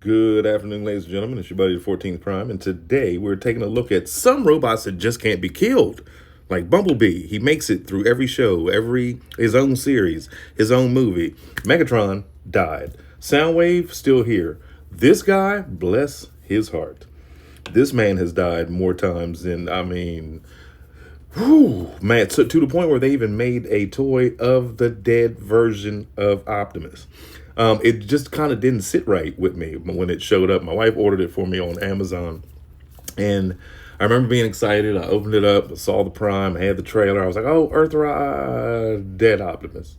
Good afternoon, ladies and gentlemen. It's your buddy, the 14th Prime, and today we're taking a look at some robots that just can't be killed. Like Bumblebee, he makes it through every show, his own series, his own movie. Megatron died. Soundwave still here. This guy, bless his heart. This man has died more times than whew, man, to the point where they even made a toy of the dead version of Optimus. It just kind of didn't sit right with me when it showed up. My wife ordered it for me on Amazon, and I remember being excited. I opened it up, saw the Prime, had the trailer. I was like, "Oh, Earthrise, dead Optimus."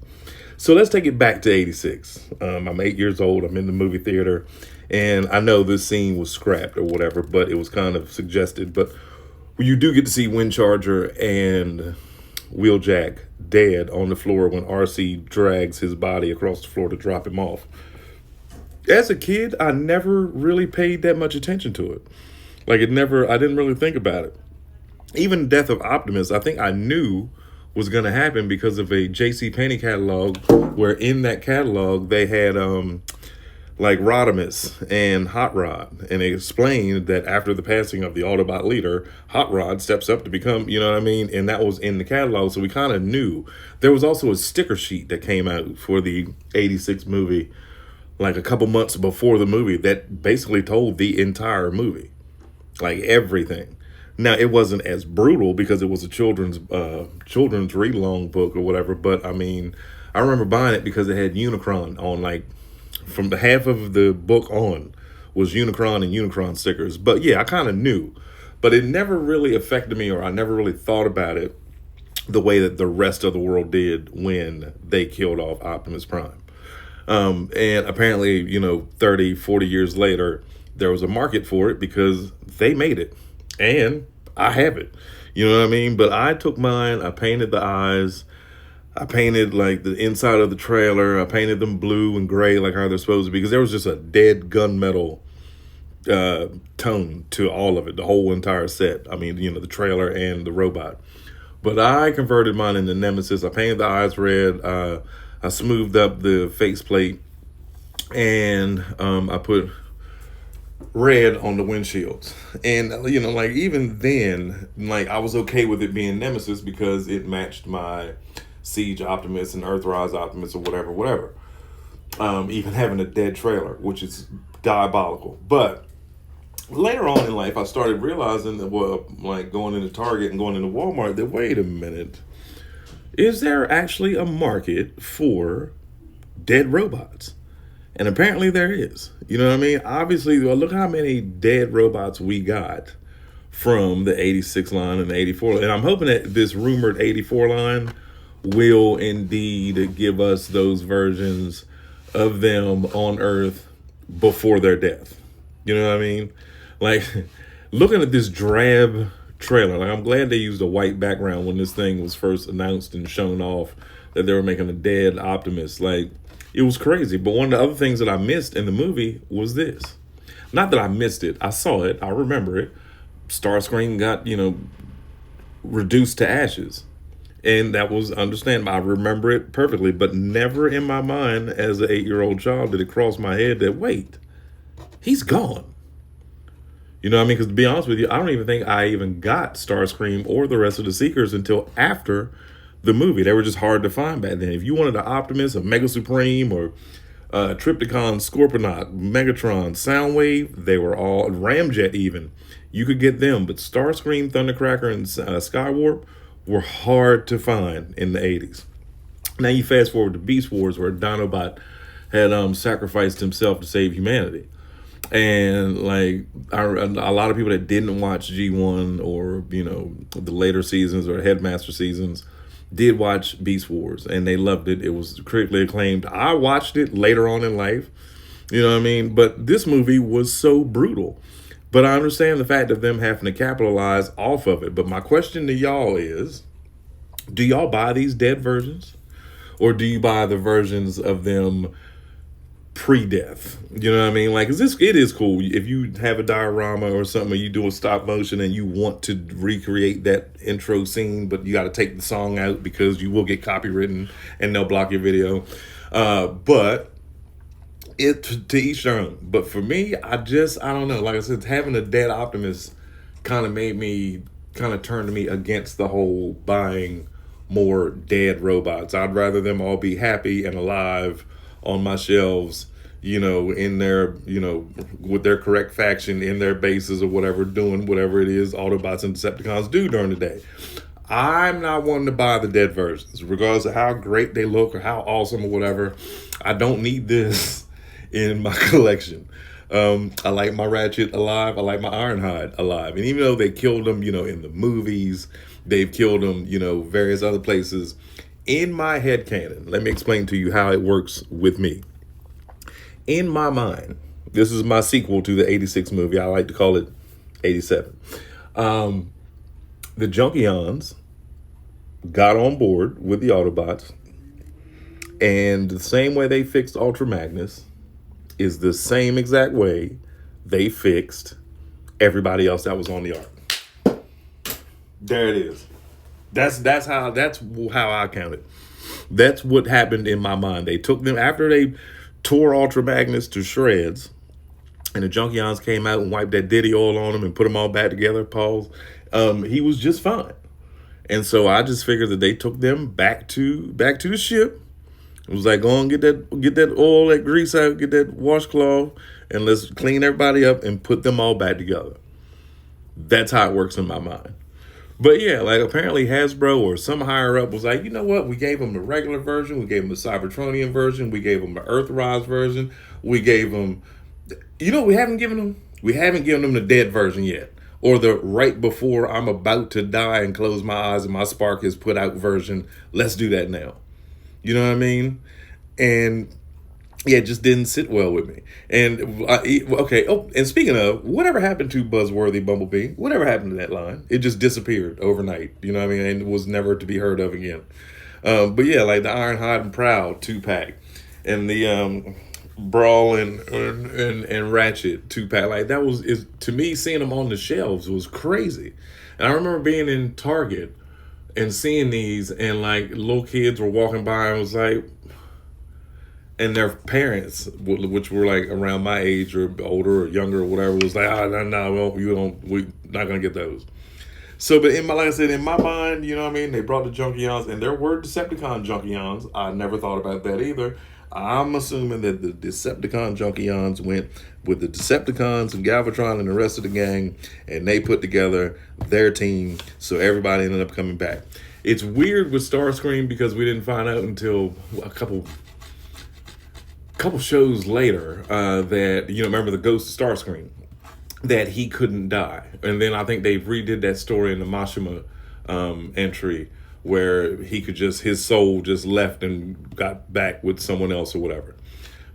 So let's take it back to '86. I'm 8 years old. I'm in the movie theater, and I know this scene was scrapped or whatever, but it was kind of suggested. But you do get to see Windcharger and Wheeljack dead on the floor when RC drags his body across the floor to drop him off. As a kid, I never really paid that much attention to it. I didn't really think about it. Even the death of Optimus, I think I knew was going to happen because of a J.C. Penney catalog, where in that catalog they had like Rodimus and Hot Rod. And they explained that after the passing of the Autobot leader, Hot Rod steps up to become, you know what I mean? And that was in the catalog, so we kind of knew. There was also a sticker sheet that came out for the 86 movie, like a couple months before the movie, that basically told the entire movie. Like everything. Now, it wasn't as brutal because it was a children's read-along book or whatever, but I mean, I remember buying it because it had Unicron on, like, from the half of the book on was Unicron and Unicron stickers. But yeah, I kind of knew, but it never really affected me, or I never really thought about it the way that the rest of the world did when they killed off Optimus Prime. And apparently, 30, 40 years later, there was a market for it because they made it and I have it. You know what I mean? But I took mine, I painted the eyes, I painted like the inside of the trailer. I painted them blue and gray like how they're supposed to be, because there was just a dead gunmetal tone to all of it, the whole entire set. I mean, the trailer and the robot. But I converted mine into Nemesis. I painted the eyes red. I smoothed up the faceplate, and I put red on the windshields. And like even then, like I was okay with it being Nemesis because it matched my Siege Optimus and Earthrise Optimus or whatever. Even having a dead trailer, which is diabolical. But later on in life, I started realizing that, well, like going into Target and going into Walmart, that wait a minute, is there actually a market for dead robots? And apparently there is. You know what I mean? Obviously, well, look how many dead robots we got from the 86 line and the 84 line. And I'm hoping that this rumored 84 line will indeed give us those versions of them on Earth before their death. You know what I mean? Like, looking at this drab trailer, like I'm glad they used a white background when this thing was first announced and shown off that they were making a dead Optimus. Like, it was crazy. But one of the other things that I missed in the movie was this. Not that I missed it. I saw it. I remember it. Starscream got, reduced to ashes. And that was understandable. I remember it perfectly, but never in my mind as an 8-year-old child did it cross my head that, wait, he's gone. You know what I mean? Because to be honest with you, I don't even think I even got Starscream or the rest of the Seekers until after the movie. They were just hard to find back then. If you wanted an Optimus, a Mega Supreme, or Tripticon, Scorponaut, Megatron, Soundwave, they were all, Ramjet even, you could get them. But Starscream, Thundercracker, and Skywarp were hard to find in the 80s. Now you fast forward to Beast Wars, where Dinobot had sacrificed himself to save humanity. And like a lot of people that didn't watch G1 or, the later seasons or Headmaster seasons did watch Beast Wars, and they loved it. It was critically acclaimed. I watched it later on in life, you know what I mean? But this movie was so brutal. But I understand the fact of them having to capitalize off of it. But my question to y'all is, do y'all buy these dead versions? Or do you buy the versions of them pre-death? You know what I mean? Like, it is cool if you have a diorama or something, or you do a stop motion and you want to recreate that intro scene, but you got to take the song out because you will get copywritten and they'll block your video. But it to each their own. But for me, I don't know. Like I said, having a dead Optimus kind of made me turned me against the whole buying more dead robots. I'd rather them all be happy and alive on my shelves, in their, with their correct faction in their bases or whatever, doing whatever it is Autobots and Decepticons do during the day. I'm not wanting to buy the dead versions, regardless of how great they look or how awesome or whatever. I don't need this in my collection. I like my Ratchet alive. I like my Ironhide alive. And even though they killed them, in the movies, they've killed them, various other places. In my headcanon, let me explain to you how it works with me. In my mind, this is my sequel to the 86 movie. I like to call it 87. The Junkions got on board with the Autobots, and the same way they fixed Ultra Magnus is the same exact way they fixed everybody else that was on the ark. There it is. That's how I count it. That's what happened in my mind. They took them after they tore Ultra Magnus to shreds, and the Junkions came out and wiped that Diddy oil on him and put them all back together. Pause. He was just fine. And so I just figured that they took them back to the ship. It was like, go on, get that oil, that grease out, get that washcloth, and let's clean everybody up and put them all back together. That's how it works in my mind. But yeah, like apparently Hasbro or some higher up was like, you know what? We gave them the regular version. We gave them the Cybertronian version. We gave them the Earthrise version. We gave them, we haven't given them? We haven't given them the dead version yet. Or the right before I'm about to die and close my eyes and my spark is put out version. Let's do that now. You know what I mean? And yeah, it just didn't sit well with me. And okay. Oh, and speaking of, whatever happened to Buzzworthy Bumblebee? Whatever happened to that line? It just disappeared overnight. You know what I mean? And was never to be heard of again. But yeah, like the Ironhide and Proud 2-pack, and the Brawl and Ratchet 2-pack. Like that is to me, seeing them on the shelves was crazy. And I remember being in Target and seeing these, and like little kids were walking by and was like, and their parents, which were like around my age or older or younger or whatever, was like, no, we're not gonna get those. So, but like I said, in my mind, you know what I mean? They brought the Junkions, and there were Decepticon Junkions. I never thought about that either. I'm assuming that the Decepticon Junkions went with the Decepticons and Galvatron and the rest of the gang, and they put together their team, so everybody ended up coming back. It's weird with Starscream because we didn't find out until a couple shows later that, remember the ghost of Starscream, that he couldn't die. And then I think they redid that story in the Mashima entry, where he could his soul just left and got back with someone else or whatever.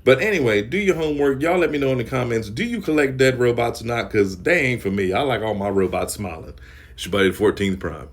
But anyway, do your homework. Y'all let me know in the comments. Do you collect dead robots or not? Because they ain't for me. I like all my robots smiling. It's your buddy, the 14th Prime.